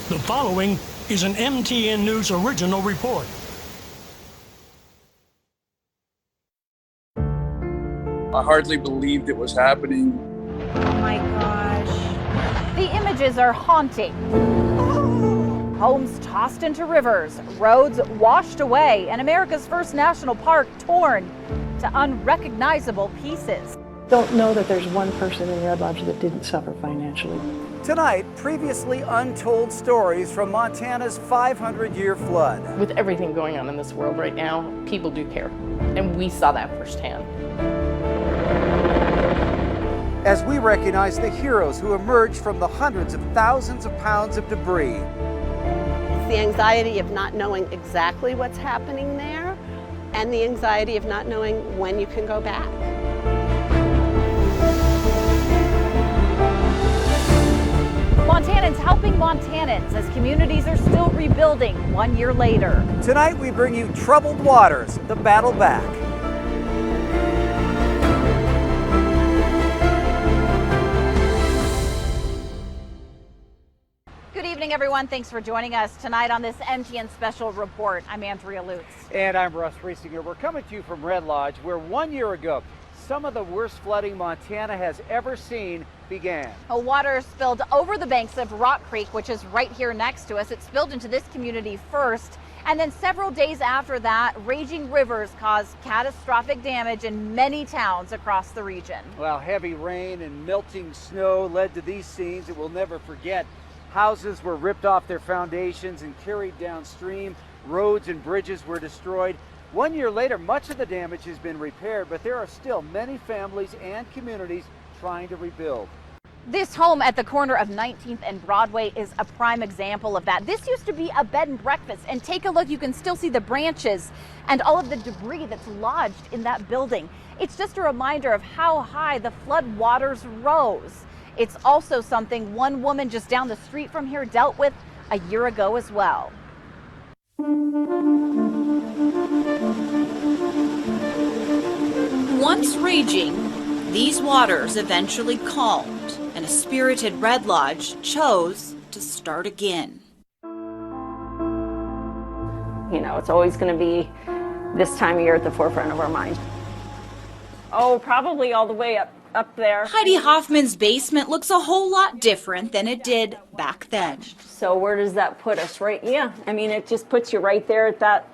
The following is an MTN News original report. I hardly believed it was happening. Oh my gosh. The images are haunting. Homes tossed into rivers, roads washed away, and America's first national park torn to unrecognizable pieces. Don't know that there's one person in Red Lodge that didn't suffer financially. Tonight, previously untold stories from Montana's 500-year flood. With everything going on in this world right now, people do care, and we saw that firsthand. As we recognize the heroes who emerged from the hundreds of thousands of pounds of debris. It's the anxiety of not knowing exactly what's happening there, and the anxiety of not knowing when you can go back. Montanans helping Montanans as communities are still rebuilding 1 year later. Tonight we bring you Troubled Waters, the battle back. Good evening, everyone. Thanks for joining us tonight on this MTN Special Report. I'm Andrea Lutz. And I'm Russ Riesinger. We're coming to you from Red Lodge, where 1 year ago, some of the worst flooding Montana has ever seen began. Water spilled over the banks of Rock Creek, which is right here next to us. It spilled into this community first, and then several days after that, raging rivers caused catastrophic damage in many towns across the region. Well, heavy rain and melting snow led to these scenes that we'll never forget. Houses were ripped off their foundations and carried downstream. Roads and bridges were destroyed. 1 year later, much of the damage has been repaired, but there are still many families and communities trying to rebuild. This home at the corner of 19th and Broadway is a prime example of that. This used to be a bed and breakfast, and take a look, you can still see the branches and all of the debris that's lodged in that building. It's just a reminder of how high the flood waters rose. It's also something one woman just down the street from here dealt with a year ago as well. Once raging, these waters eventually calmed, and a spirited Red Lodge chose to start again. You know, it's always going to be this time of year at the forefront of our mind. Oh, probably all the way up there. Heidi Hoffman's basement looks a whole lot different than it did back then. So where does that put us? Right? Yeah, I mean, it just puts you right there at that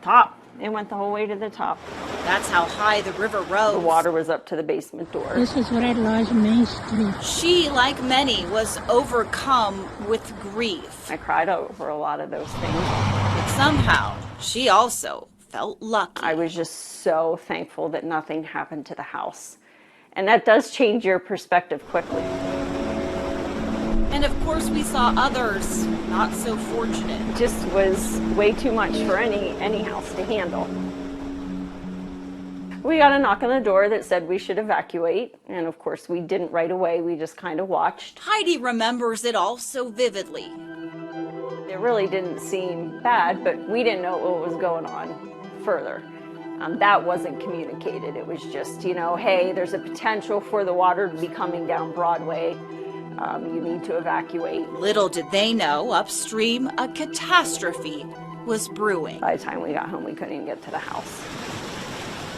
top. It went the whole way to the top. That's how high the river rose. The water was up to the basement door. This is Red Lodge Main Street. She, like many, was overcome with grief. I cried over a lot of those things. But somehow, she also felt lucky. I was just so thankful that nothing happened to the house. And that does change your perspective quickly. And of course, we saw others not so fortunate. It just was way too much for any house to handle. We got a knock on the door that said we should evacuate. And of course, we didn't right away. We just kind of watched. Heidi remembers it all so vividly. It really didn't seem bad, but we didn't know what was going on further. That wasn't communicated. It was just, you know, hey, there's a potential for the water to be coming down Broadway. You need to evacuate. Little did they know, upstream, a catastrophe was brewing. By the time we got home, we couldn't even get to the house.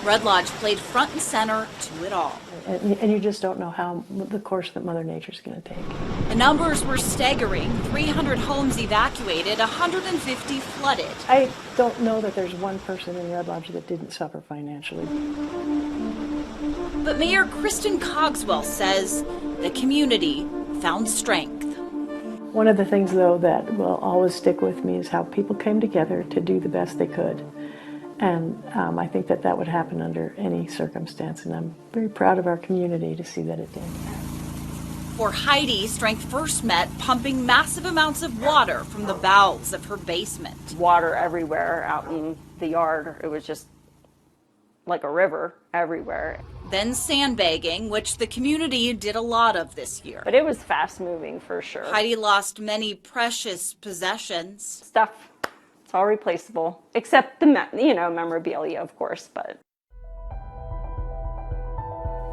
Red Lodge played front and center to it all. And you just don't know how the course that Mother Nature's going to take. The numbers were staggering. 300 homes evacuated, 150 flooded. I don't know that there's one person in Red Lodge that didn't suffer financially. But Mayor Kristen Cogswell says the community found strength. One of the things, though, that will always stick with me is how people came together to do the best they could. And I think that that would happen under any circumstance, and I'm very proud of our community to see that it did. For Heidi, strength first met pumping massive amounts of water from the bowels of her basement. Water everywhere out in the yard. It was just like a river everywhere. Then sandbagging, which the community did a lot of this year. But it was fast moving for sure. Heidi lost many precious possessions. Stuff. It's all replaceable, except the memorabilia, of course, but.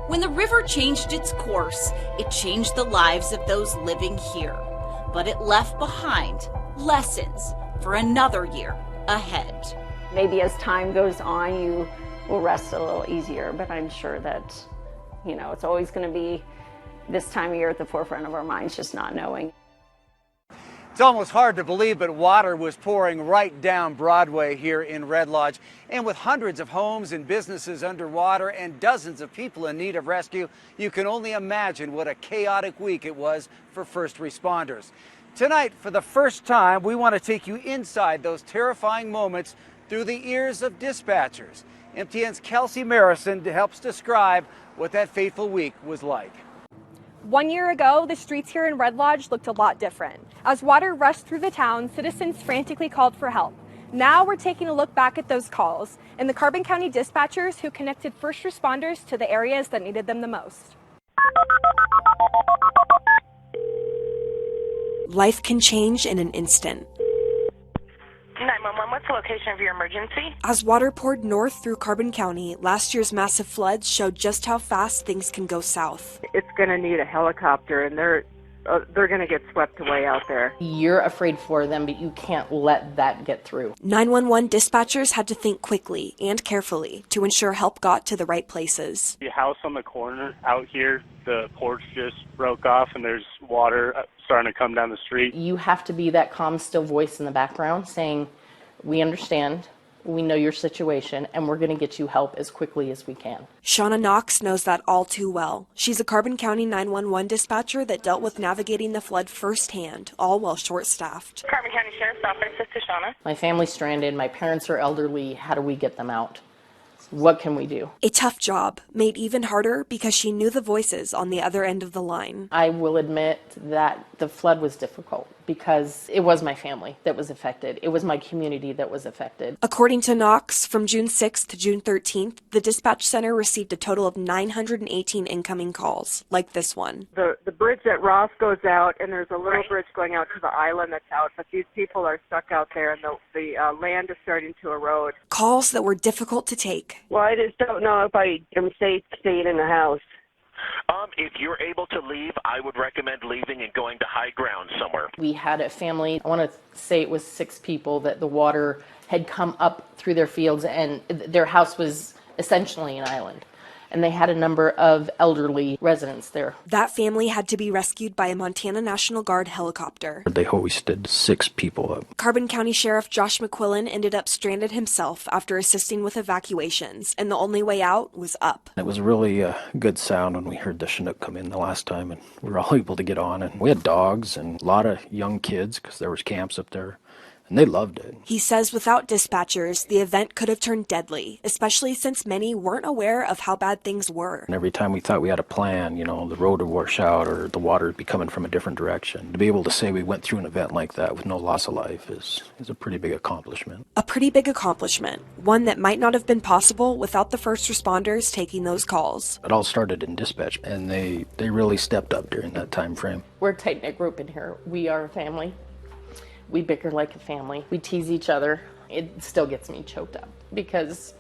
When the river changed its course, it changed the lives of those living here. but it left behind lessons for another year ahead. Maybe as time goes on, you will rest a little easier, but I'm sure that, it's always going to be this time of year at the forefront of our minds, just not knowing. It's almost hard to believe, but water was pouring right down Broadway here in Red Lodge. And with hundreds of homes and businesses underwater and dozens of people in need of rescue, you can only imagine what a chaotic week it was for first responders. Tonight, for the first time, we want to take you inside those terrifying moments through the ears of dispatchers. MTN's Kelsey Marison helps describe what that fateful week was like. 1 year ago, the streets here in Red Lodge looked a lot different. As water rushed through the town, citizens frantically called for help. Now we're taking a look back at those calls and the Carbon County dispatchers who connected first responders to the areas that needed them the most. Life can change in an instant. 911, what's the location of your emergency? As water poured north through Carbon County, last year's massive floods showed just how fast things can go south. It's going to need a helicopter, and they're going to get swept away out there. You're afraid for them, but you can't let that get through. 911 dispatchers had to think quickly and carefully to ensure help got to the right places. The house on the corner out here, the porch just broke off and there's water starting to come down the street. You have to be that calm, still voice in the background saying, we understand, we know your situation, and we're going to get you help as quickly as we can. Shauna Knox knows that all too well. She's a Carbon County 911 dispatcher that dealt with navigating the flood firsthand, all while short-staffed. Carbon County Sheriff's Office, this is Shauna. My family's stranded, my parents are elderly, how do we get them out? What can we do? A tough job, made even harder because she knew the voices on the other end of the line. I will admit that the flood was difficult because it was my family that was affected. It was my community that was affected. According to Knox, from June 6th to June 13th, the dispatch center received a total of 918 incoming calls, like this one. The bridge at Ross goes out, and there's a little bridge going out to the island that's out, but these people are stuck out there, and the land is starting to erode. Calls that were difficult to take. Well, I just don't know if I am safe staying in the house. If you're able to leave, I would recommend leaving and going to high ground somewhere. We had a family, I want to say it was 6 people, that the water had come up through their fields and their house was essentially an island. And they had a number of elderly residents there. That family had to be rescued by a Montana National Guard helicopter. They hoisted 6 people up. Carbon County Sheriff Josh McQuillan ended up stranded himself after assisting with evacuations, and the only way out was up. It was really a good sound when we heard the Chinook come in the last time, and we were all able to get on. And we had dogs and a lot of young kids because there was camps up there. And they loved it. He says without dispatchers, the event could have turned deadly, especially since many weren't aware of how bad things were. And every time we thought we had a plan, the road would wash out or the water would be coming from a different direction. To be able to say we went through an event like that with no loss of life is a pretty big accomplishment. A pretty big accomplishment, one that might not have been possible without the first responders taking those calls. It all started in dispatch, and they really stepped up during that time frame. We're a tight-knit group in here. We are a family. We bicker like a family. We tease each other. It still gets me choked up because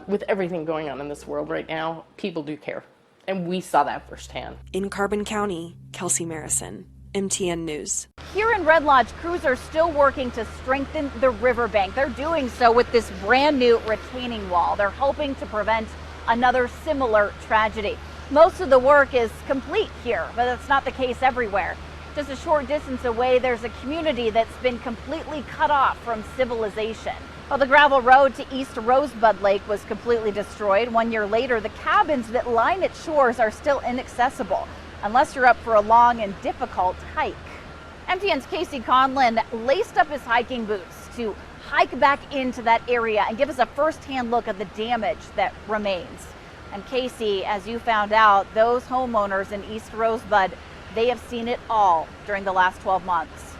with everything going on in this world right now, people do care. And we saw that firsthand. In Carbon County, Kelsey Marison, MTN News. Here in Red Lodge, crews are still working to strengthen the riverbank. They're doing so with this brand new retaining wall. They're hoping to prevent another similar tragedy. Most of the work is complete here, but that's not the case everywhere. Just a short distance away, there's a community that's been completely cut off from civilization. Well, the gravel road to East Rosebud Lake was completely destroyed. 1 year later, the cabins that line its shores are still inaccessible, unless you're up for a long and difficult hike. MTN's Casey Conlon laced up his hiking boots to hike back into that area and give us a first-hand look at the damage that remains. And Casey, as you found out, those homeowners in East Rosebud, they have seen it all during the last 12 months.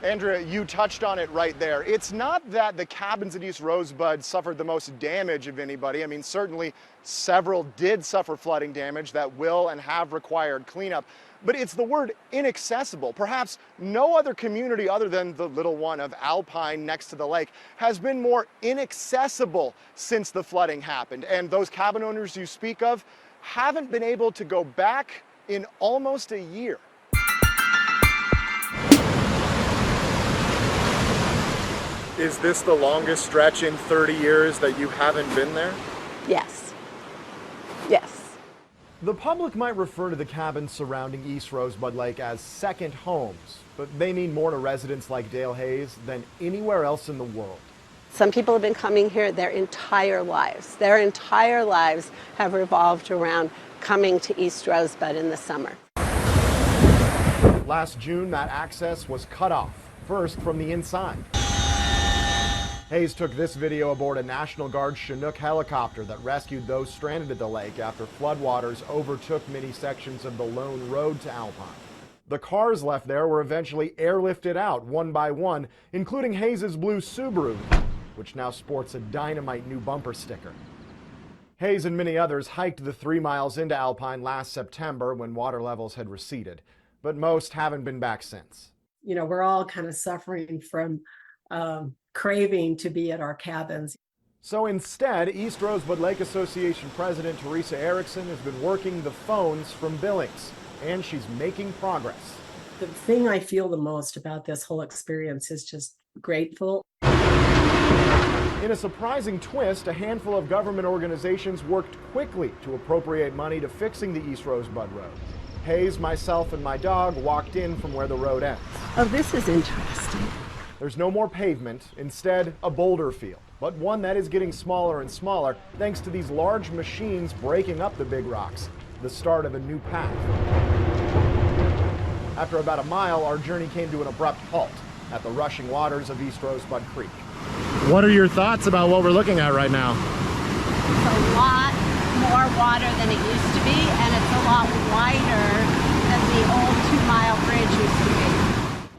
Andrea, you touched on it right there. It's not that the cabins at East Rosebud suffered the most damage of anybody. I mean, certainly several did suffer flooding damage that will and have required cleanup, but it's the word inaccessible. Perhaps no other community other than the little one of Alpine next to the lake has been more inaccessible since the flooding happened. And those cabin owners you speak of haven't been able to go back in almost a year. Is this the longest stretch in 30 years that you haven't been there? Yes. Yes. The public might refer to the cabins surrounding East Rosebud Lake as second homes, but they mean more to residents like Dale Hayes than anywhere else in the world. Some people have been coming here their entire lives. Their entire lives have revolved around coming to East Rosebud in the summer. Last June, that access was cut off, first from the inside. Hayes took this video aboard a National Guard Chinook helicopter that rescued those stranded at the lake after floodwaters overtook many sections of the Lone Road to Alpine. The cars left there were eventually airlifted out one by one, including Hayes' blue Subaru, which now sports a dynamite new bumper sticker. Hayes and many others hiked the 3 miles into Alpine last September when water levels had receded, but most haven't been back since. You know, we're all kind of suffering from craving to be at our cabins. So instead, East Rosebud Lake Association President Teresa Erickson has been working the phones from Billings, and she's making progress. The thing I feel the most about this whole experience is just grateful. In a surprising twist, a handful of government organizations worked quickly to appropriate money to fixing the East Rosebud Road. Hayes, myself, and my dog walked in from where the road ends. Oh, this is interesting. There's no more pavement, instead a boulder field, but one that is getting smaller and smaller thanks to these large machines breaking up the big rocks, the start of a new path. After about a mile, our journey came to an abrupt halt at the rushing waters of East Rosebud Creek. What are your thoughts about what we're looking at right now? It's a lot more water than it used to be, and it's a lot wider than the old 2-mile bridge used to be.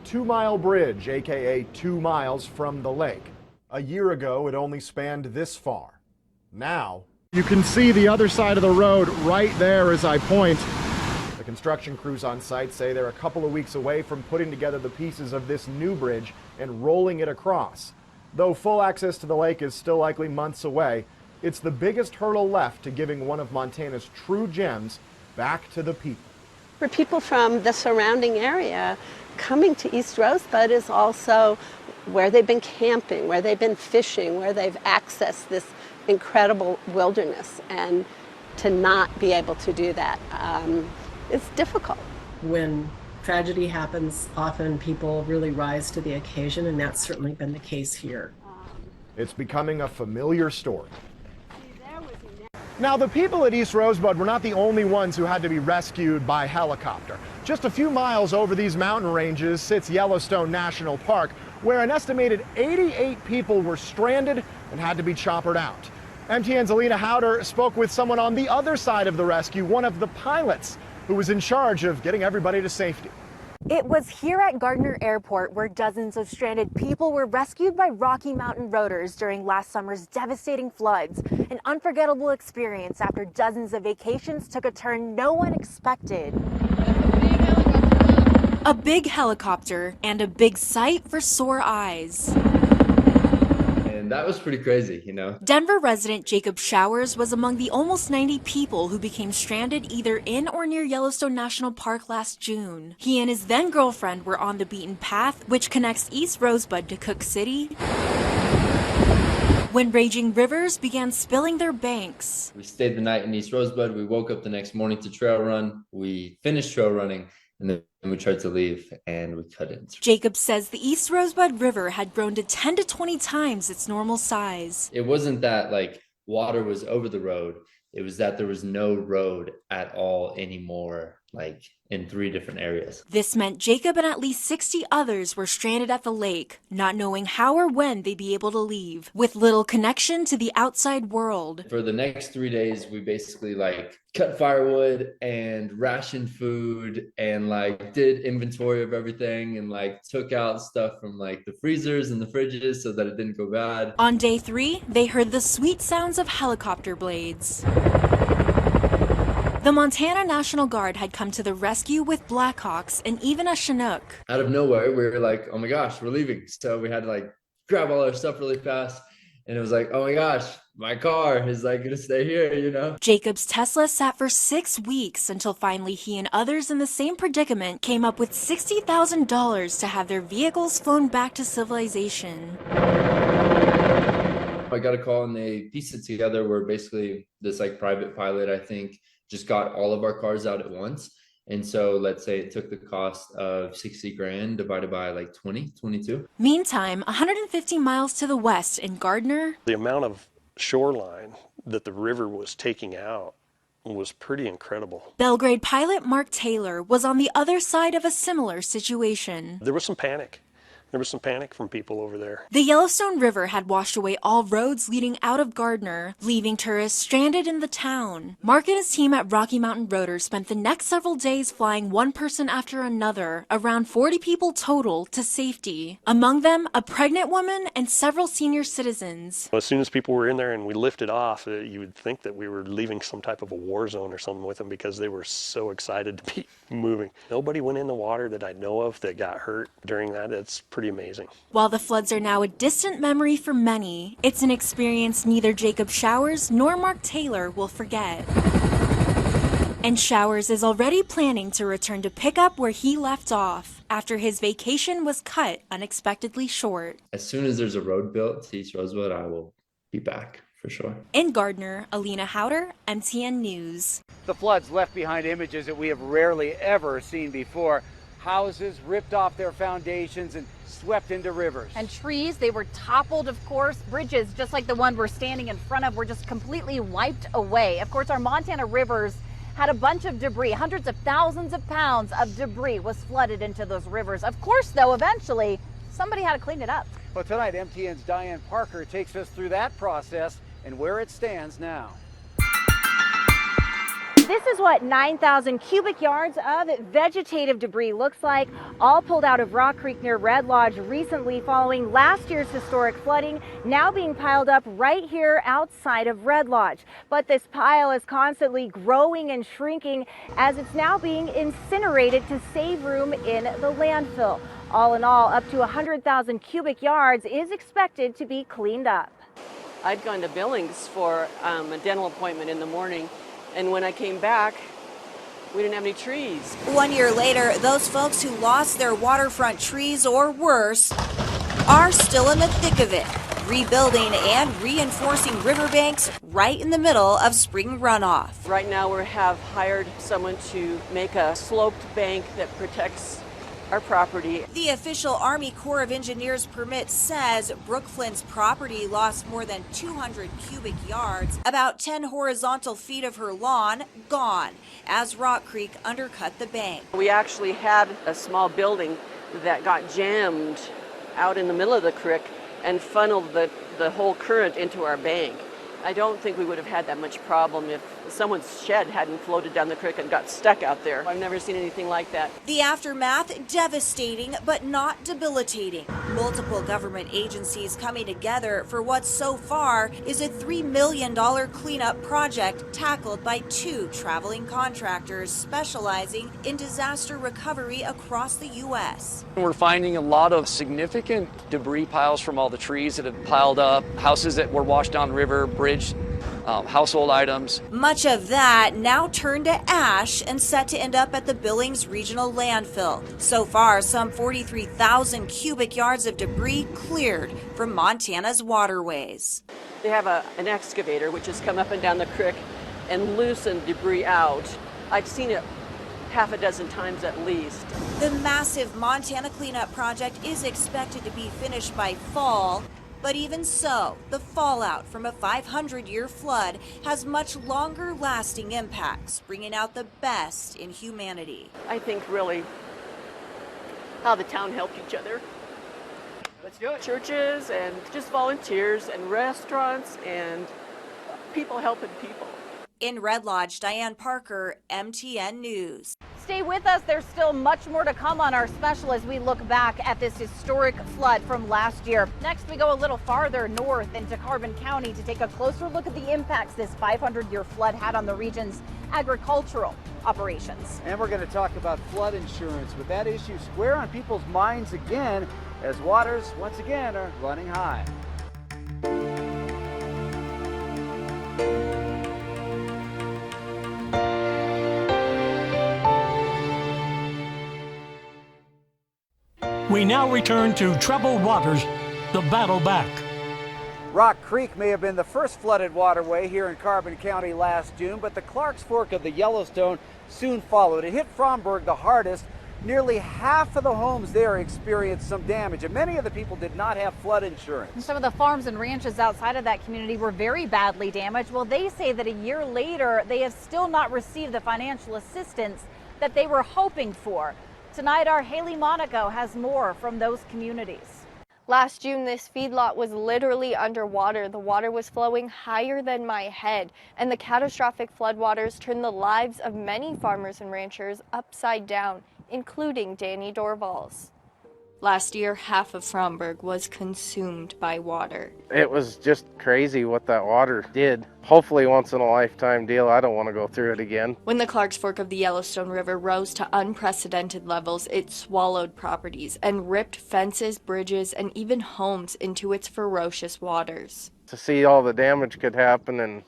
2 Mile Bridge, aka 2 miles from the lake. A year ago, it only spanned this far. Now, you can see the other side of the road right there as I point. The construction crews on site say they're a couple of weeks away from putting together the pieces of this new bridge and rolling it across. Though full access to the lake is still likely months away, it's the biggest hurdle left to giving one of Montana's true gems back to the people. For people from the surrounding area, coming to East Rosebud is also where they've been camping, where they've been fishing, where they've accessed this incredible wilderness, and to not be able to do that is difficult. When tragedy happens, often people really rise to the occasion, and that's certainly been the case here. It's becoming a familiar story. Now, the people at East Rosebud were not the only ones who had to be rescued by helicopter. Just a few miles over these mountain ranges sits Yellowstone National Park, where an estimated 88 people were stranded and had to be choppered out. MTN's Alina Howder spoke with someone on the other side of the rescue, one of the pilots, who was in charge of getting everybody to safety. It was here at Gardner Airport where dozens of stranded people were rescued by Rocky Mountain Roaders during last summer's devastating floods. An unforgettable experience after dozens of vacations took a turn no one expected. A big helicopter and a big sight for sore eyes. And that was pretty crazy, you know. Denver resident Jacob Showers was among the almost 90 people who became stranded either in or near Yellowstone National Park last June. He and his then girlfriend were on the beaten path, which connects East Rosebud to Cook City, when raging rivers began spilling their banks. We stayed the night in East Rosebud. We woke up the next morning to trail run. We finished trail running, and then we tried to leave, and we couldn't. Jacob says the East Rosebud River had grown to 10 to 20 times its normal size. It wasn't that like water was over the road. It was that there was no road at all anymore, like in 3 different areas. This meant Jacob and at least 60 others were stranded at the lake, not knowing how or when they'd be able to leave, with little connection to the outside world. For the next 3 days, we basically like cut firewood and rationed food and like did inventory of everything and like took out stuff from like the freezers and the fridges so that it didn't go bad. On day 3, they heard the sweet sounds of helicopter blades. The Montana National Guard had come to the rescue with Blackhawks and even a Chinook. Out of nowhere, we were like, oh my gosh, we're leaving. So we had to like grab all our stuff really fast And it was like, oh my gosh, my car is like gonna stay here, you know? Jacob's Tesla sat for 6 weeks until finally he and others in the same predicament came up with $60,000 to have their vehicles flown back to civilization. I got a call and they pieced it together where basically this like private pilot, I think, just got all of our cars out at once. And so let's say it took the cost of 60 grand divided by like 22. Meantime, 150 miles to the west in Gardner, the amount of shoreline that the river was taking out was pretty incredible. Belgrade pilot Mark Taylor was on the other side of a similar situation. There was some panic. There was some panic from people over there. The Yellowstone River had washed away all roads leading out of Gardner, leaving tourists stranded in the town. Mark and his team at Rocky Mountain Rotor spent the next several days flying one person after another, around 40 people total, to safety. Among them, a pregnant woman and several senior citizens. As soon as people were in there and we lifted off, you would think that we were leaving some type of a war zone or something with them because they were so excited to be moving. Nobody went in the water that I know of that got hurt during that. It's pretty amazing. While the floods are now a distant memory for many, it's an experience neither Jacob Showers nor Mark Taylor will forget. And Showers is already planning to return to pick up where he left off after his vacation was cut unexpectedly short. As soon as there's a road built to East Rosebud, I will be back for sure. In Gardner, Alina Howder, MTN News. The floods left behind images that we have rarely ever seen before. Houses ripped off their foundations and swept into rivers. And trees, they were toppled, of course. Bridges, just like the one we're standing in front of, were just completely wiped away. Of course, our Montana rivers had a bunch of debris. Hundreds of thousands of pounds of debris was flooded into those rivers. Of course, though, eventually, somebody had to clean it up. Well, tonight, MTN's Diane Parker takes us through that process and where it stands now. This is what 9,000 cubic yards of vegetative debris looks like, all pulled out of Rock Creek near Red Lodge recently following last year's historic flooding, now being piled up right here outside of Red Lodge. But this pile is constantly growing and shrinking as it's now being incinerated to save room in the landfill. All in all, up to 100,000 cubic yards is expected to be cleaned up. I'd gone to Billings for a dental appointment in the morning. And when I came back, we didn't have any trees. 1 year later, those folks who lost their waterfront trees or worse are still in the thick of it, rebuilding and reinforcing riverbanks right in the middle of spring runoff. Right now we have hired someone to make a sloped bank that protects our property. The official Army Corps of Engineers permit says Brooke Flynn's property lost more than 200 cubic yards, about 10 horizontal feet of her lawn gone, as Rock Creek undercut the bank. We actually had a small building that got jammed out in the middle of the creek and funneled the whole current into our bank. I don't think we would have had that much problem if someone's shed hadn't floated down the creek and got stuck out there. I've never seen anything like that. The aftermath devastating, but not debilitating. Multiple government agencies coming together for what so far is a $3 million cleanup project tackled by 2 traveling contractors specializing in disaster recovery across the U.S. We're finding a lot of significant debris piles from all the trees that have piled up, houses that were washed down the river, bridge, household items. Much of that now turned to ash and set to end up at the Billings Regional Landfill. So far, some 43,000 cubic yards of debris cleared from Montana's waterways. They have an excavator which has come up and down the creek and loosened debris out. I've seen it half a dozen times at least. The massive Montana cleanup project is expected to be finished by fall. But even so, the fallout from a 500-year flood has much longer-lasting impacts, bringing out the best in humanity. I think really how the town helped each other. Let's do it. Churches and just volunteers and restaurants and people helping people. In Red Lodge, Diane Parker, MTN News. Stay with us. There's still much more to come on our special as we look back at this historic flood from last year. Next, we go a little farther north into Carbon County to take a closer look at the impacts this 500-year flood had on the region's agricultural operations. And we're going to talk about flood insurance, with that issue square on people's minds again as waters once again are running high. We now return to troubled waters, the battle back. Rock Creek may have been the first flooded waterway here in Carbon County last June, but the Clarks Fork of the Yellowstone soon followed. It hit Fromberg the hardest. Nearly half of the homes there experienced some damage, and many of the people did not have flood insurance. And some of the farms and ranches outside of that community were very badly damaged. Well, they say that a year later, they have still not received the financial assistance that they were hoping for. Tonight, our Haley Monaco has more from those communities. Last June, this feedlot was literally underwater. The water was flowing higher than my head, and the catastrophic floodwaters turned the lives of many farmers and ranchers upside down, including Danny Dorval's. Last year, half of Fromberg was consumed by water. It was just crazy what that water did. Hopefully once in a lifetime deal. I don't want to go through it again. When the Clarks Fork of the Yellowstone River rose to unprecedented levels, it swallowed properties and ripped fences, bridges, and even homes into its ferocious waters. To see all the damage could happen in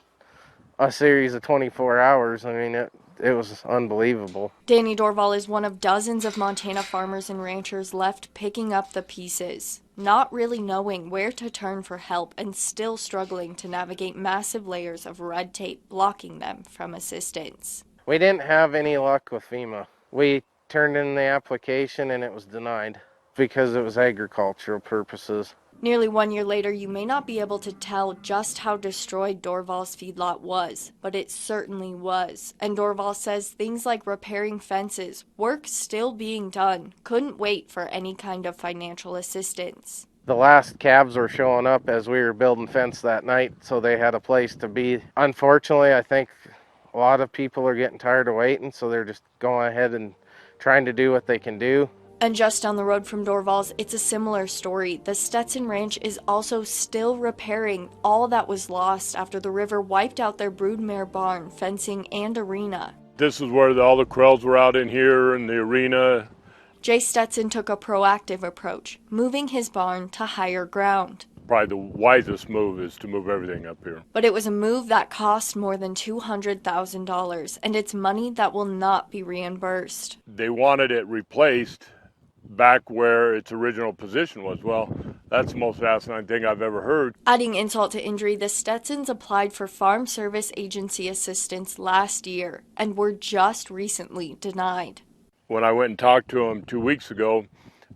a series of 24 hours, I mean, it was unbelievable. Danny Dorval is one of dozens of Montana farmers and ranchers left picking up the pieces, not really knowing where to turn for help and still struggling to navigate massive layers of red tape blocking them from assistance. We didn't have any luck with FEMA. We turned in the application and it was denied because it was agricultural purposes. Nearly 1 year later, you may not be able to tell just how destroyed Dorval's feedlot was, but it certainly was. And Dorval says things like repairing fences, work still being done, couldn't wait for any kind of financial assistance. The last calves were showing up as we were building fence that night, so they had a place to be. Unfortunately, I think a lot of people are getting tired of waiting, so they're just going ahead and trying to do what they can do. And just down the road from Dorval's, it's a similar story. The Stetson Ranch is also still repairing all that was lost after the river wiped out their broodmare barn, fencing, and arena. This is where all the quails were out in here in the arena. Jay Stetson took a proactive approach, moving his barn to higher ground. Probably the wisest move is to move everything up here. But it was a move that cost more than $200,000, and it's money that will not be reimbursed. They wanted it replaced back where its original position was. Well, that's the most asinine thing I've ever heard. Adding insult to injury, the Stetsons applied for Farm Service Agency assistance last year and were just recently denied. When I went and talked to them 2 weeks ago,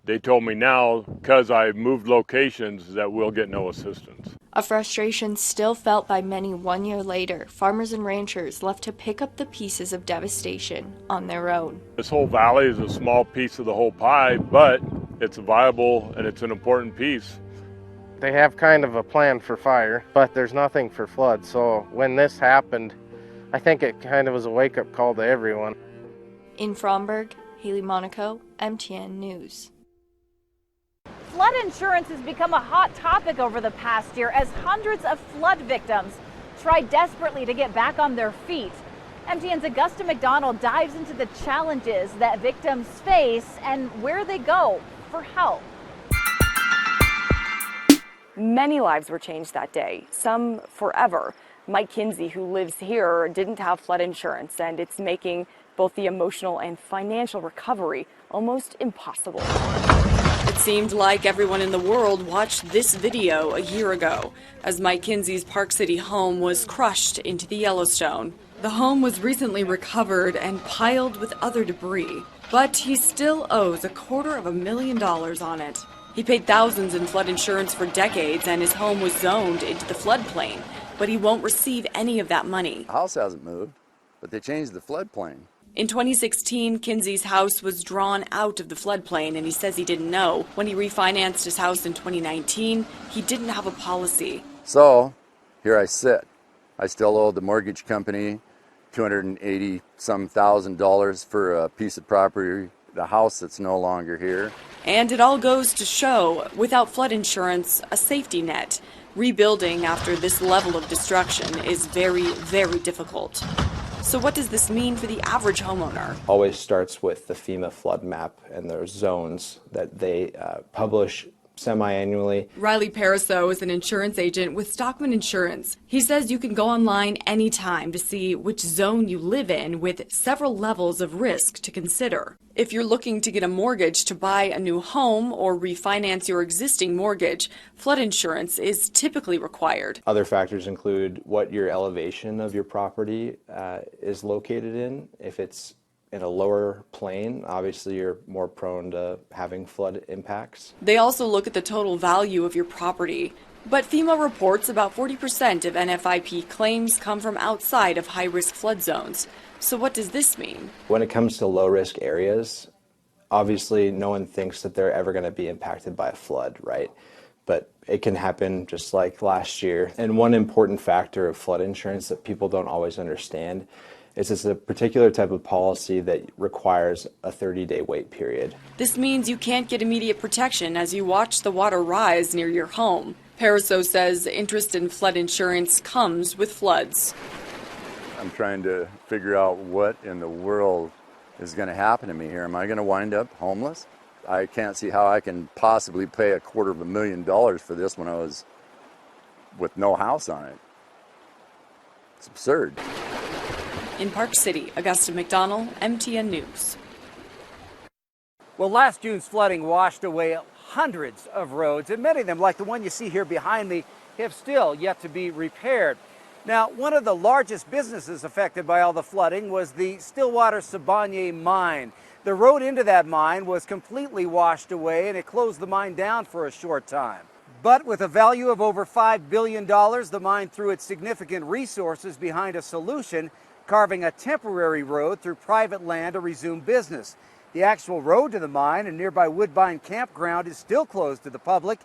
they told me now, because I moved locations, that we'll get no assistance. A frustration still felt by many 1 year later, farmers and ranchers left to pick up the pieces of devastation on their own. This whole valley is a small piece of the whole pie, but it's viable and it's an important piece. They have kind of a plan for fire, but there's nothing for flood. So when this happened, I think it kind of was a wake-up call to everyone. In Fromberg, Haley Monaco, MTN News. Flood insurance has become a hot topic over the past year as hundreds of flood victims try desperately to get back on their feet. MTN's Augusta McDonald dives into the challenges that victims face and where they go for help. Many lives were changed that day, some forever. Mike Kinsey, who lives here, didn't have flood insurance, and it's making both the emotional and financial recovery almost impossible. It seemed like everyone in the world watched this video a year ago, as Mike Kinsey's Park City home was crushed into the Yellowstone. The home was recently recovered and piled with other debris, but he still owes $250,000 on it. He paid thousands in flood insurance for decades, and his home was zoned into the floodplain, but he won't receive any of that money. The house hasn't moved, but they changed the floodplain. In 2016, Kinsey's house was drawn out of the floodplain, and he says he didn't know. When he refinanced his house in 2019, he didn't have a policy. So, here I sit. I still owe the mortgage company $280-some thousand for a piece of property, the house that's no longer here. And it all goes to show, without flood insurance, a safety net, rebuilding after this level of destruction is very, very difficult. So what does this mean for the average homeowner? Always starts with the FEMA flood map and their zones that they publish semi-annually. Riley Pariseau is an insurance agent with Stockman Insurance. He says you can go online anytime to see which zone you live in with several levels of risk to consider. If you're looking to get a mortgage to buy a new home or refinance your existing mortgage, flood insurance is typically required. Other factors include what your elevation of your property is located in. If it's in a lower plane, obviously you're more prone to having flood impacts. They also look at the total value of your property. But FEMA reports about 40% of NFIP claims come from outside of high-risk flood zones. So what does this mean? When it comes to low-risk areas, obviously no one thinks that they're ever going to be impacted by a flood, right? But it can happen just like last year. And one important factor of flood insurance that people don't always understand is it's a particular type of policy that requires a 30-day wait period. This means you can't get immediate protection as you watch the water rise near your home. Pariseau says interest in flood insurance comes with floods. I'm trying to figure out what in the world is going to happen to me here. Am I going to wind up homeless? I can't see how I can possibly pay $250,000 for this when I was with no house on it. It's absurd. In Park City, Augusta McDonald, MTN News. Well, last June's flooding washed away hundreds of roads, and many of them, like the one you see here behind me, have still yet to be repaired. Now, one of the largest businesses affected by all the flooding was the Stillwater-Siboney mine. The road into that mine was completely washed away, and it closed the mine down for a short time. But with a value of over $5 billion, the mine threw its significant resources behind a solution, carving a temporary road through private land to resume business. The actual road to the mine and nearby Woodbine Campground is still closed to the public.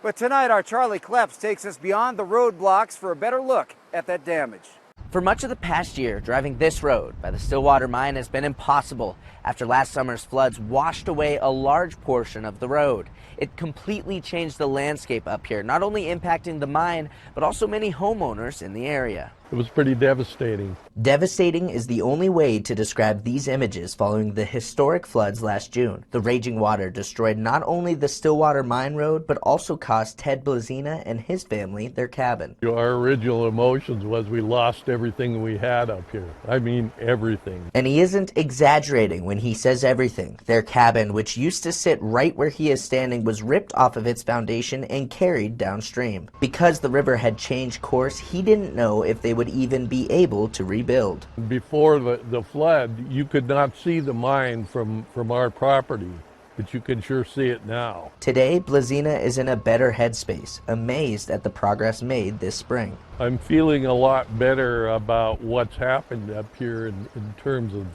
But tonight, our Charlie Kleps takes us beyond the roadblocks for a better look at that damage. For much of the past year, driving this road by the Stillwater mine has been impossible after last summer's floods washed away a large portion of the road. It completely changed the landscape up here, not only impacting the mine, but also many homeowners in the area. It was pretty devastating. Devastating is the only way to describe these images following the historic floods last June. The raging water destroyed not only the Stillwater Mine Road, but also cost Ted Blazina and his family their cabin. Our original emotions was we lost everything we had up here. I mean, everything. And he isn't exaggerating when he says everything. Their cabin, which used to sit right where he is standing, was ripped off of its foundation and carried downstream. Because the river had changed course, he didn't know if they would even be able to rebuild. Before the flood, you could not see the mine from our property, but you can sure see it now. Today, Blazina is in a better headspace, amazed at the progress made this spring. I'm feeling a lot better about what's happened up here in terms of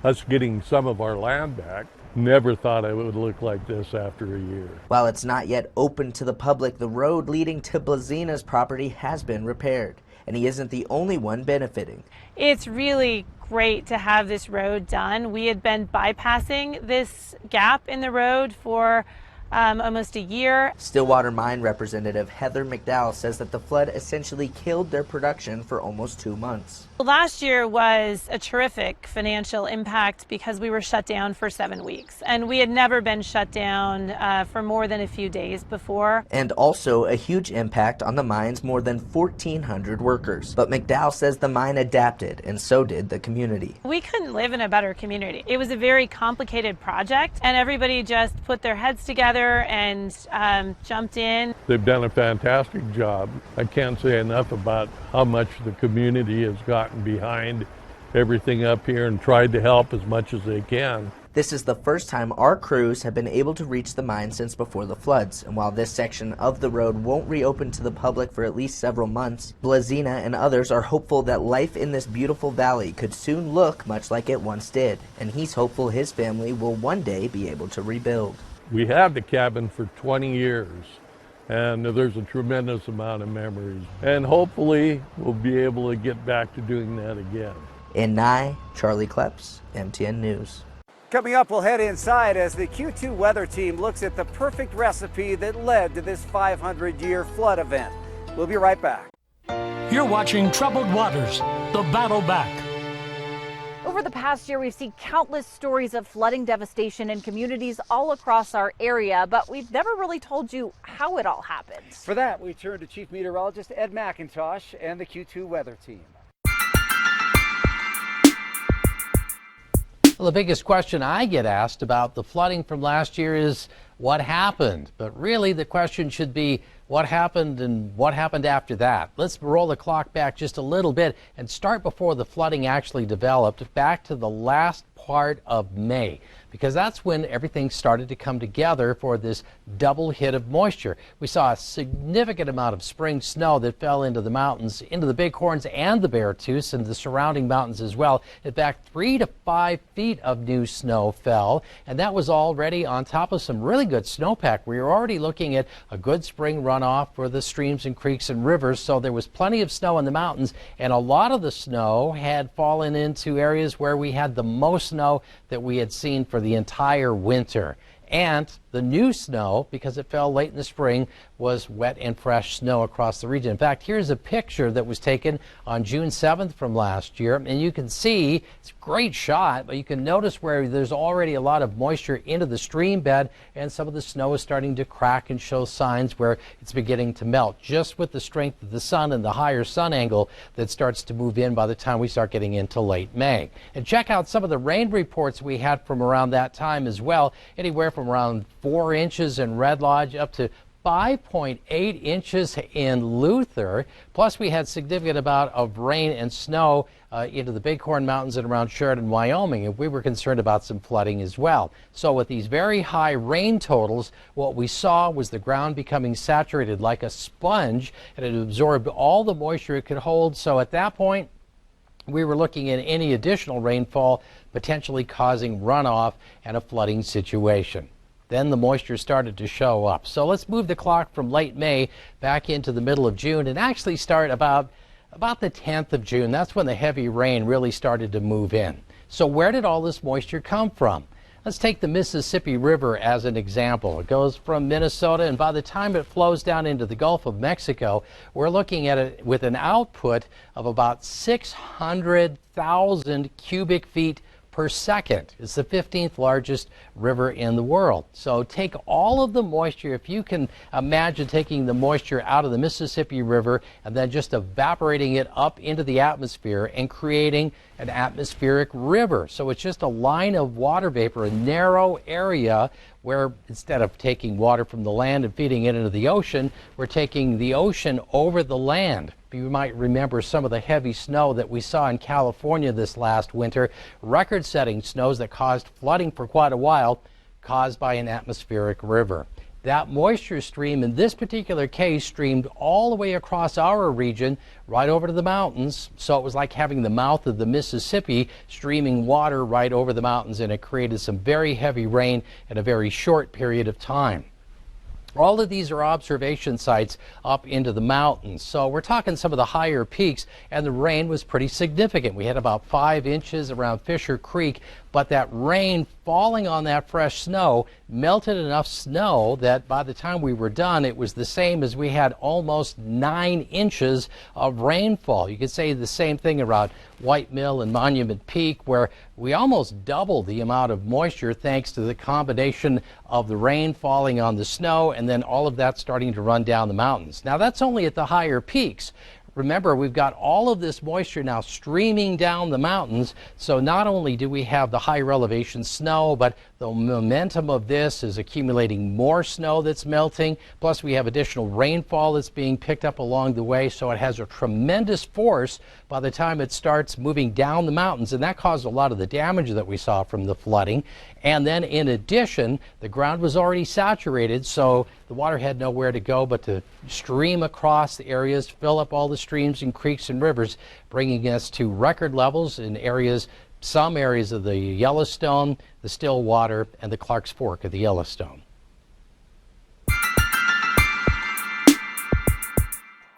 us getting some of our land back. Never thought it would look like this after a year. While it's not yet open to the public, the road leading to Blazina's property has been repaired, and he isn't the only one benefiting. It's really great to have this road done. We had been bypassing this gap in the road for almost a year. Stillwater Mine representative Heather McDowell says that the flood essentially killed their production for almost 2 months. Last year was a terrific financial impact because we were shut down for 7 weeks, and we had never been shut down for more than a few days before. And also a huge impact on the mine's more than 1,400 workers. But McDowell says the mine adapted, and so did the community. We couldn't live in a better community. It was a very complicated project, and everybody just put their heads together and jumped in. They've done a fantastic job. I can't say enough about how much the community has gotten behind everything up here and tried to help as much as they can. This is the first time our crews have been able to reach the mine since before the floods, and while this section of the road won't reopen to the public for at least several months, Blazina and others are hopeful that life in this beautiful valley could soon look much like it once did, and he's hopeful his family will one day be able to rebuild. We had the cabin for 20 years, and there's a tremendous amount of memories. And hopefully we'll be able to get back to doing that again. In Nye, Charlie Kleps, MTN News. Coming up, we'll head inside as the Q2 weather team looks at the perfect recipe that led to this 500-year flood event. We'll be right back. You're watching Troubled Waters, The Battle Back. Over the past year, we've seen countless stories of flooding devastation in communities all across our area, but we've never really told you how it all happened. For that, we turn to Chief Meteorologist Ed McIntosh and the Q2 weather team. Well, the biggest question I get asked about the flooding from last year is what happened? But really the question should be what happened and what happened after that. Let's roll the clock back just a little bit and start before the flooding actually developed, back to the last part of May, because that's when everything started to come together for this double hit of moisture. We saw a significant amount of spring snow that fell into the mountains, into the Bighorns and the Beartooths and the surrounding mountains as well. In fact, 3 to 5 feet of new snow fell, and that was already on top of some really good snowpack. We were already looking at a good spring runoff for the streams and creeks and rivers, so there was plenty of snow in the mountains, and a lot of the snow had fallen into areas where we had the most snow that we had seen for the entire winter. And the new snow, because it fell late in the spring, was wet and fresh snow across the region. In fact, here's a picture that was taken on June 7th from last year, and you can see, it's a great shot, but you can notice where there's already a lot of moisture into the stream bed, and some of the snow is starting to crack and show signs where it's beginning to melt, just with the strength of the sun and the higher sun angle that starts to move in by the time we start getting into late May. And check out some of the rain reports we had from around that time as well, anywhere from around 4 inches in Red Lodge up to 5.8 inches in Luther. Plus, we had significant amount of rain and snow into the Bighorn Mountains and around Sheridan, Wyoming, and we were concerned about some flooding as well. So with these very high rain totals, what we saw was the ground becoming saturated like a sponge, and it absorbed all the moisture it could hold. So at that point, we were looking at any additional rainfall potentially causing runoff and a flooding situation. Then the moisture started to show up. So let's move the clock from late May back into the middle of June and actually start about the 10th of June. That's when the heavy rain really started to move in. So where did all this moisture come from? Let's take the Mississippi River as an example. It goes from Minnesota, and by the time it flows down into the Gulf of Mexico, we're looking at it with an output of about 600,000 cubic feet per second. It's the 15th largest river in the world. So take all of the moisture, if you can imagine taking the moisture out of the Mississippi River and then just evaporating it up into the atmosphere and creating an atmospheric river. So it's just a line of water vapor, a narrow area where instead of taking water from the land and feeding it into the ocean, we're taking the ocean over the land. You might remember some of the heavy snow that we saw in California this last winter, record-setting snows that caused flooding for quite a while, caused by an atmospheric river. That moisture stream in this particular case streamed all the way across our region right over to the mountains. So it was like having the mouth of the Mississippi streaming water right over the mountains, and it created some very heavy rain in a very short period of time. All of these are observation sites up into the mountains. So we're talking some of the higher peaks, and the rain was pretty significant. We had about 5 inches around Fisher Creek, but that rain falling on that fresh snow melted enough snow that by the time we were done, it was the same as we had almost 9 inches of rainfall. You could say the same thing around White Mill and Monument Peak, where we almost doubled the amount of moisture thanks to the combination of the rain falling on the snow and then all of that starting to run down the mountains. Now that's only at the higher peaks. Remember, we've got all of this moisture now streaming down the mountains, so not only do we have the higher elevation snow, but the momentum of this is accumulating more snow that's melting, plus we have additional rainfall that's being picked up along the way, so it has a tremendous force by the time it starts moving down the mountains, and that caused a lot of the damage that we saw from the flooding. And then in addition, the ground was already saturated, so the water had nowhere to go but to stream across the areas, fill up all the streams and creeks and rivers, bringing us to record levels in areas, some areas of the Yellowstone, the Stillwater, and the Clarks Fork of the Yellowstone.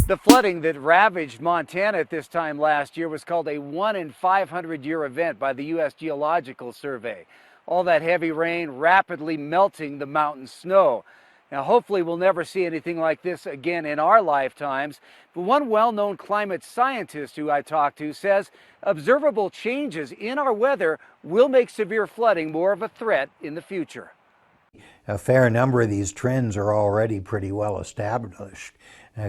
The flooding that ravaged Montana at this time last year was called a 1 in 500 year event by the U.S. Geological Survey. All that heavy rain rapidly melting the mountain snow. Now, hopefully we'll never see anything like this again in our lifetimes, but one well-known climate scientist who I talked to says observable changes in our weather will make severe flooding more of a threat in the future. A fair number of these trends are already pretty well established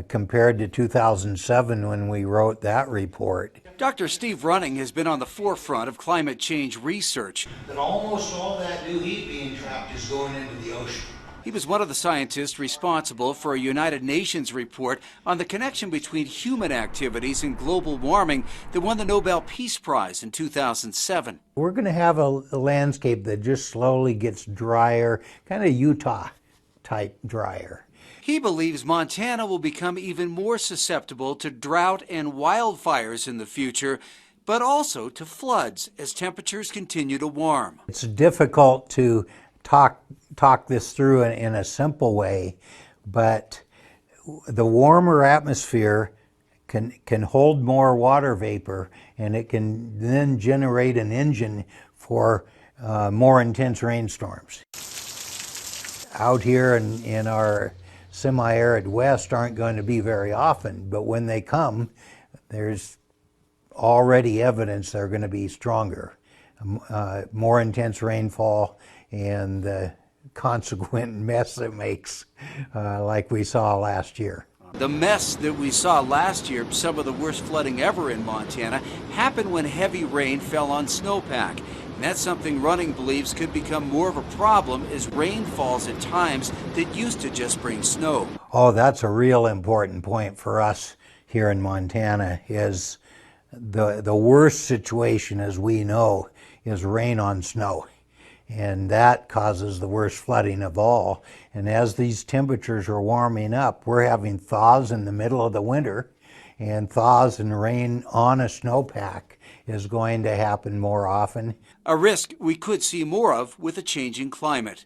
compared to 2007 when we wrote that report. Dr. Steve Running has been on the forefront of climate change research. That almost all that new heat being trapped is going into the ocean. He was one of the scientists responsible for a United Nations report on the connection between human activities and global warming that won the Nobel Peace Prize in 2007. We're going to have a landscape that just slowly gets drier, kind of Utah-type drier. He believes Montana will become even more susceptible to drought and wildfires in the future, but also to floods as temperatures continue to warm. It's difficult to talk this through in a simple way, but the warmer atmosphere can hold more water vapor, and it can then generate an engine for more intense rainstorms. Out here in our semi-arid west aren't going to be very often, but when they come, there's already evidence they're going to be stronger, more intense rainfall, and the consequent mess it makes, like we saw last year. The mess that we saw last year, some of the worst flooding ever in Montana, happened when heavy rain fell on snowpack. And that's something Running believes could become more of a problem as rain falls at times that used to just bring snow. Oh, that's a real important point for us here in Montana. Is the worst situation, as we know, is rain on snow. And that causes the worst flooding of all. And as these temperatures are warming up, we're having thaws in the middle of the winter, and thaws and rain on a snowpack is going to happen more often. A risk we could see more of with a changing climate.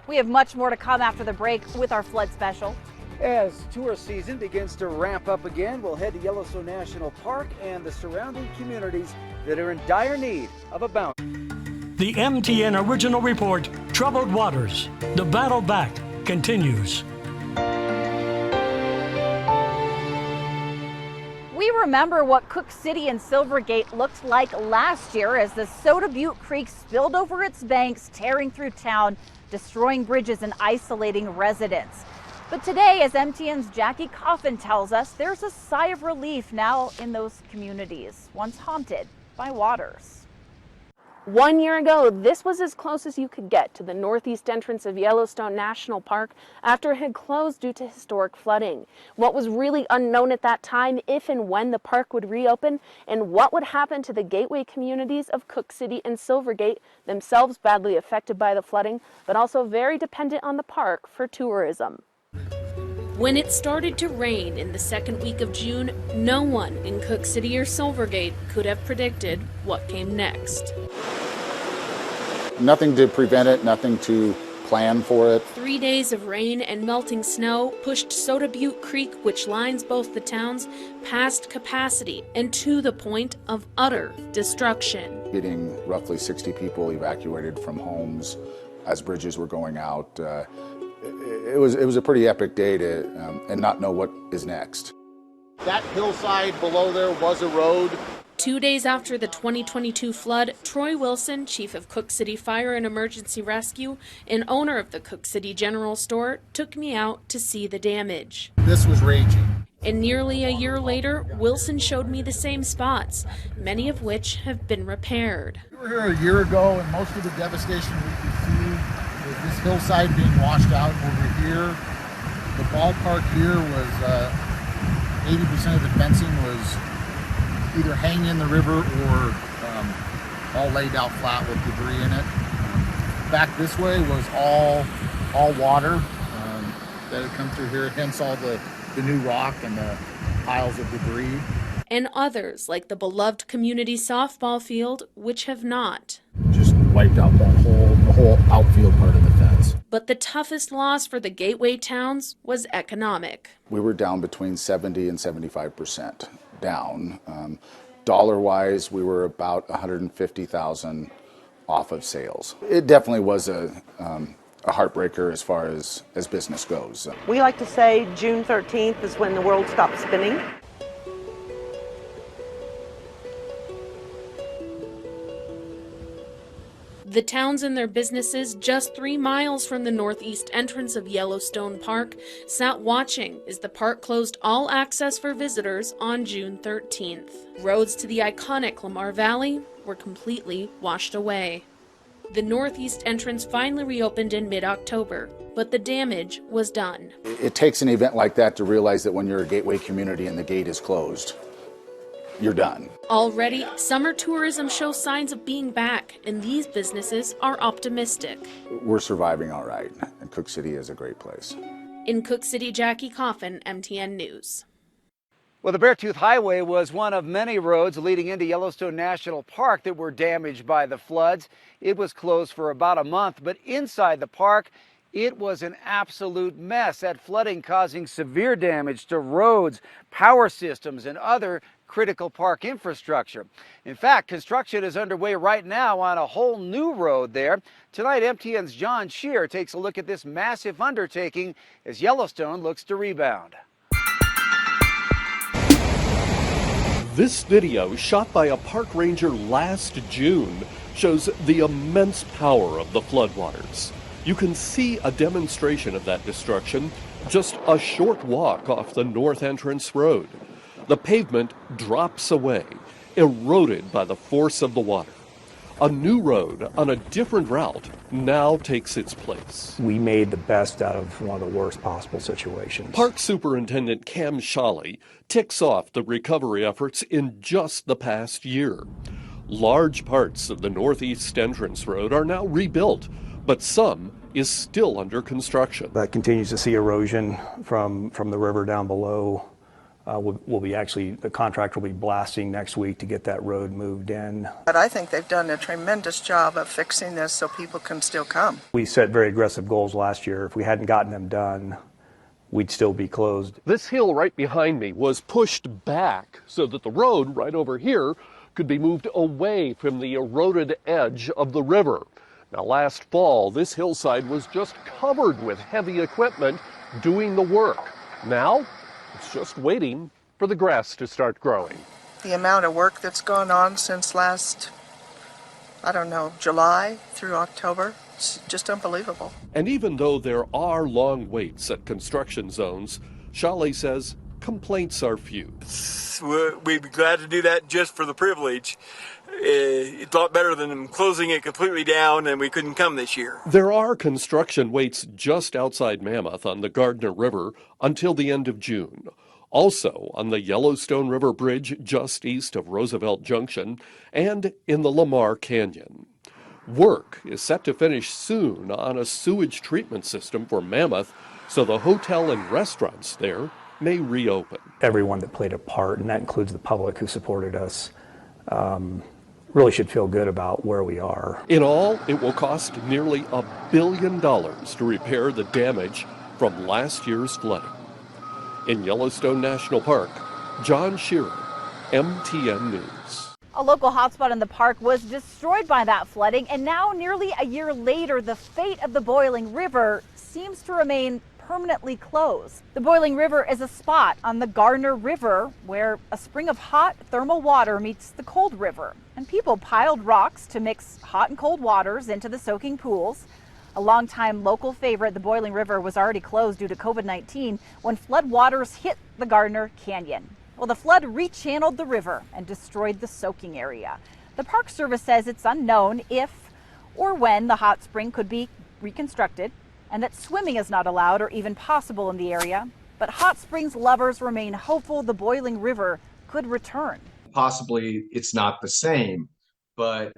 We have much more to come after the break with our flood special. As tourist season begins to ramp up again, we'll head to Yellowstone National Park and the surrounding communities that are in dire need of a bounty. The MTN Original Report, Troubled Waters. The battle back continues. We remember what Cook City and Silvergate looked like last year as the Soda Butte Creek spilled over its banks, tearing through town, destroying bridges and isolating residents. But today, as MTN's Jackie Coffin tells us, there's a sigh of relief now in those communities, once haunted by waters. 1 year ago, this was as close as you could get to the northeast entrance of Yellowstone National Park after it had closed due to historic flooding. What was really unknown at that time, if and when the park would reopen, and what would happen to the gateway communities of Cook City and Silvergate, themselves badly affected by the flooding, but also very dependent on the park for tourism. When it started to rain in the second week of June, no one in Cook City or Silvergate could have predicted what came next. Nothing to prevent it, nothing to plan for it. 3 days of rain and melting snow pushed Soda Butte Creek, which lines both the towns, past capacity and to the point of utter destruction. Getting roughly 60 people evacuated from homes as bridges were going out. It was a pretty epic day to and not know what is next. That hillside below there was a road. 2 days after the 2022 flood, Troy Wilson, chief of Cook City Fire and Emergency Rescue and owner of the Cook City General Store, took me out to see the damage. This was raging. And nearly a year later, Wilson showed me the same spots, many of which have been repaired. We were here a year ago, and most of the devastation we could see was this hillside being washed out over here. The ballpark here was 80% of the fencing was either hanging in the river or all laid out flat with debris in it. Back this way was all water that had come through here, hence all the new rock and the piles of debris. And others, like the beloved community softball field, which have not. Just wiped out the whole outfield part of the fence. But the toughest loss for the gateway towns was economic. We were down between 70 and 75% down. Dollar-wise, we were about $150,000 off of sales. It definitely was a a heartbreaker as far as business goes. We like to say June 13th is when the world stops spinning. The towns and their businesses just 3 miles from the northeast entrance of Yellowstone Park sat watching as the park closed all access for visitors on June 13th. Roads to the iconic Lamar Valley were completely washed away. The northeast entrance finally reopened in mid-October, but the damage was done. It takes an event like that to realize that when you're a gateway community and the gate is closed, you're done. Already, summer tourism shows signs of being back, and these businesses are optimistic. We're surviving all right, and Cook City is a great place. In Cook City, Jackie Coffin, MTN News. Well, the Beartooth Highway was one of many roads leading into Yellowstone National Park that were damaged by the floods. It was closed for about a month, but inside the park, it was an absolute mess. That flooding causing severe damage to roads, power systems, and other critical park infrastructure. In fact, construction is underway right now on a whole new road there. Tonight, MTN's John Shear takes a look at this massive undertaking as Yellowstone looks to rebound. This video, shot by a park ranger last June, shows the immense power of the floodwaters. You can see a demonstration of that destruction just a short walk off the north entrance road. The pavement drops away, eroded by the force of the water. A new road on a different route now takes its place. We made the best out of one of the worst possible situations. Park Superintendent Cam Shawley ticks off the recovery efforts in just the past year. Large parts of the northeast entrance road are now rebuilt, but some is still under construction. That continues to see erosion from the river down below. The contractor will be blasting next week to get that road moved in. But I think they've done a tremendous job of fixing this so people can still come. We set very aggressive goals last year. If we hadn't gotten them done, we'd still be closed. This hill right behind me was pushed back so that the road right over here could be moved away from the eroded edge of the river. Now, last fall, this hillside was just covered with heavy equipment doing the work. Now, it's just waiting for the grass to start growing. The amount of work that's gone on since last, July through October, it's just unbelievable. And even though there are long waits at construction zones, Shawley says complaints are few. We'd be glad to do that just for the privilege. It's a lot better than closing it completely down and we couldn't come this year. There are construction waits just outside Mammoth on the Gardner River until the end of June. Also on the Yellowstone River Bridge just east of Roosevelt Junction and in the Lamar Canyon. Work is set to finish soon on a sewage treatment system for Mammoth, so the hotel and restaurants there may reopen. Everyone that played a part, and that includes the public who supported us, really should feel good about where we are. In all, it will cost nearly $1 billion to repair the damage from last year's flooding. In Yellowstone National Park, John Shearer, MTN News. A local hotspot in the park was destroyed by that flooding, and now nearly a year later, the fate of the Boiling River seems to remain permanently closed. The Boiling River is a spot on the Gardner River where a spring of hot thermal water meets the cold river, and people piled rocks to mix hot and cold waters into the soaking pools. A longtime local favorite, the Boiling River was already closed due to COVID-19 when flood waters hit the Gardner Canyon. Well, the flood rechanneled the river and destroyed the soaking area. The Park Service says it's unknown if or when the hot spring could be reconstructed, and that swimming is not allowed or even possible in the area. But hot springs lovers remain hopeful the Boiling River could return. Possibly it's not the same, but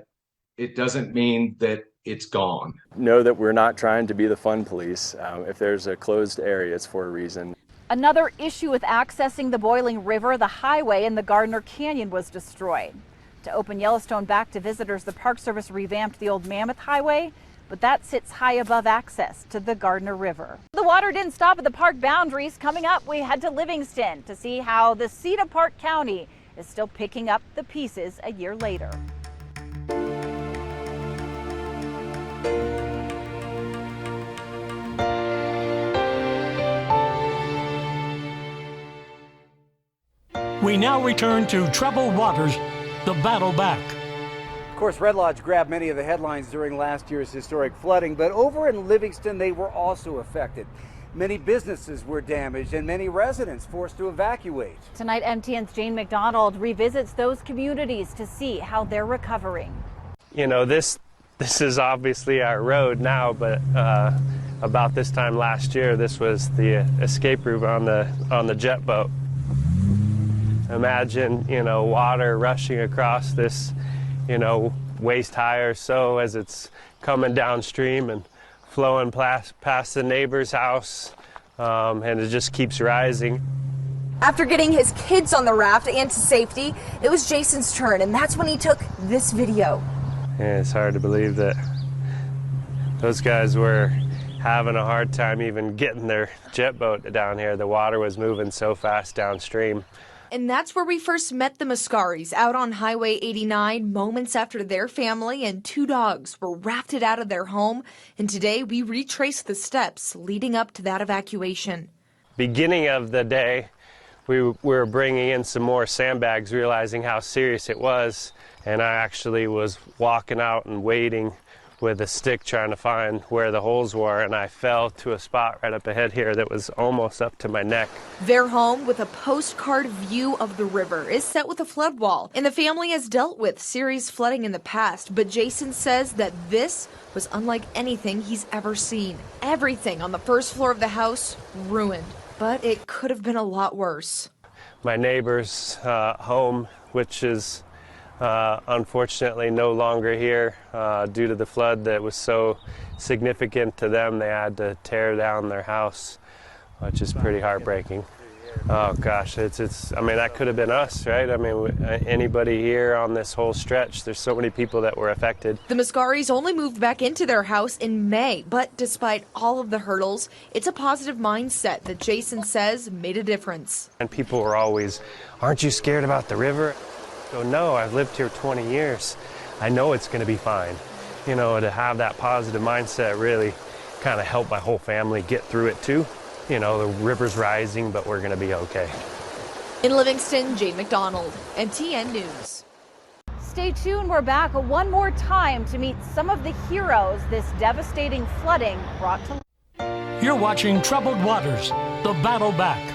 it doesn't mean that it's gone. Know that we're not trying to be the fun police. If there's a closed area, it's for a reason. Another issue with accessing the Boiling River, the highway in the Gardner Canyon was destroyed. To open Yellowstone back to visitors, the Park Service revamped the old Mammoth Highway, but that sits high above access to the Gardner River. The water didn't stop at the park boundaries. Coming up, we head to Livingston to see how the seat of Park County is still picking up the pieces a year later. We now return to Troubled Waters, the battle back. Of course, Red Lodge grabbed many of the headlines during last year's historic flooding, but over in Livingston, they were also affected. Many businesses were damaged and many residents forced to evacuate. Tonight, MTN's Jane McDonald revisits those communities to see how they're recovering. You know, this is obviously our road now, but about this time last year, this was the escape route on the jet boat. Imagine, you know, water rushing across this, you know, waist high or so as it's coming downstream and flowing past the neighbor's house, and it just keeps rising. After getting his kids on the raft and to safety, it was Jason's turn, and that's when he took this video. Yeah, it's hard to believe that those guys were having a hard time even getting their jet boat down here. The water was moving so fast downstream. And that's where we first met the Mascaris, out on Highway 89, moments after their family and 2 dogs were rafted out of their home. And today we retraced the steps leading up to that evacuation. Beginning of the day, we were bringing in some more sandbags, realizing how serious it was. And I actually was walking out and waiting with a stick trying to find where the holes were, and I fell to a spot right up ahead here that was almost up to my neck. Their home, with a postcard view of the river, is set with a flood wall, and the family has dealt with serious flooding in the past, but Jason says that this was unlike anything he's ever seen. Everything on the first floor of the house ruined, but it could have been a lot worse. My neighbor's home, which is unfortunately no longer here due to the flood that was so significant to them. They had to tear down their house, which is pretty heartbreaking. Oh gosh, I mean, that could have been us, right? I mean, anybody here on this whole stretch, there's so many people that were affected. The Mascaris only moved back into their house in May, but despite all of the hurdles, it's a positive mindset that Jason says made a difference. And people were always, aren't you scared about the river? So no, I've lived here 20 years. I know it's going to be fine. You know, to have that positive mindset really kind of helped my whole family get through it too. You know, the river's rising, but we're going to be okay. In Livingston, Jane McDonald, MTN News. Stay tuned, we're back one more time to meet some of the heroes this devastating flooding brought to life. You're watching Troubled Waters, the battle back.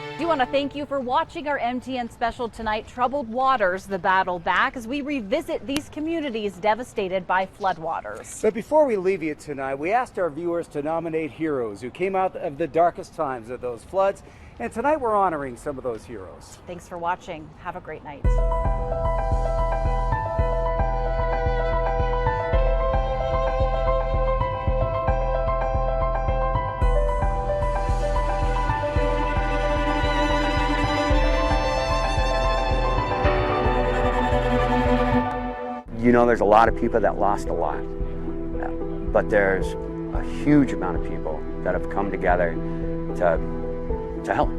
I do want to thank you for watching our MTN special tonight, Troubled Waters, the battle back, as we revisit these communities devastated by floodwaters. But before we leave you tonight, we asked our viewers to nominate heroes who came out of the darkest times of those floods. And tonight we're honoring some of those heroes. Thanks for watching. Have a great night. You know, there's a lot of people that lost a lot, but there's a huge amount of people that have come together to help.